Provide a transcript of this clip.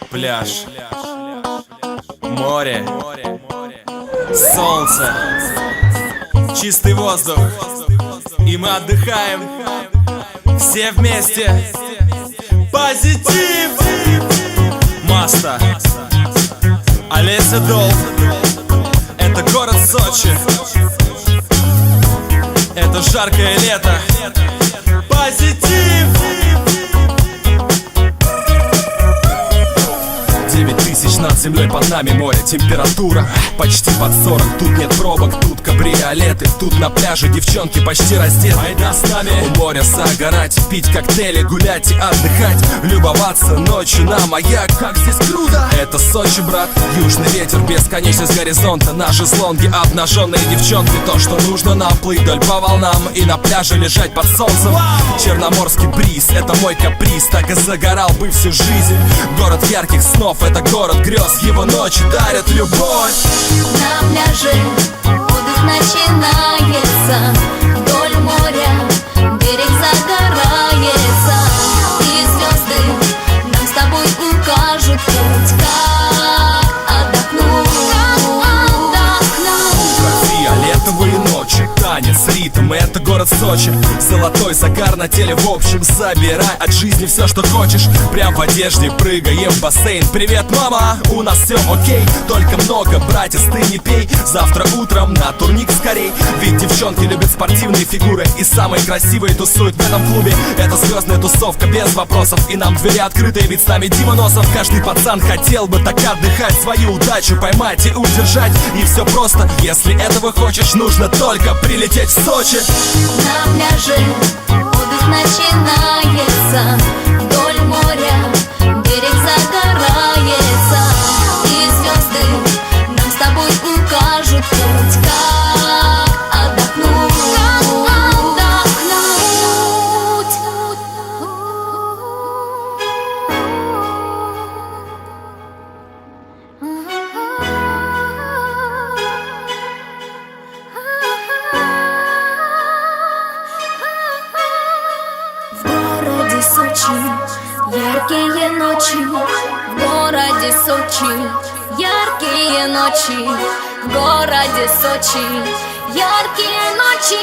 Пляж, море, солнце, чистый воздух, и мы отдыхаем все вместе. Позитив! Маста, Олеся Дол. Это город Сочи. Это жаркое лето. Позитив! 9000 над землей, под нами море. Температура почти под 40. Тут нет пробок, тут кабриолеты. Тут на пляже девчонки почти раздеты. Айда с нами у моря загорать, пить коктейли, гулять и отдыхать, любоваться ночью на маяк. Как здесь круто! Это Сочи, брат. Южный ветер, бесконечность горизонта. На шезлонге обнаженные девчонки. То, что нужно нам, плыть вдоль по волнам и на пляже лежать под солнцем. Черноморский бриз, это мой каприз. Так и загорал бы всю жизнь. Город ярких снов, это город грез. Его ночи дарят любовь. На пляже отдых начинается. Вдоль моря берег загорается. И звезды нам с тобой укажут путь, как отдохнуть. Фиолетовые ночи, танец, ритм, это город Сочи. Золотой загар на теле, в общем, забирай от жизни все, что хочешь. Прям в одежде прыгаем в бассейн. Привет, мама, у нас все окей. Только много, братец, ты не пей. Завтра утром на турник скорей. Ведь девчонки любят спортивные фигуры, и самые красивые тусуют в этом клубе. Это звездная тусовка без вопросов, и нам двери открыты, ведь с нами Дима Носов. Каждый пацан хотел бы так отдыхать, свою удачу поймать и удержать. И все просто, если этого хочешь, нужно только прилететь в Сочи. На пляже отдых начинается. Вдоль моря берег загорается. И звезды нам с тобой укажут путь, как отдохнуть. Сочи, яркие ночи. В городе Сочи, яркие ночи. В городе Сочи, яркие ночи.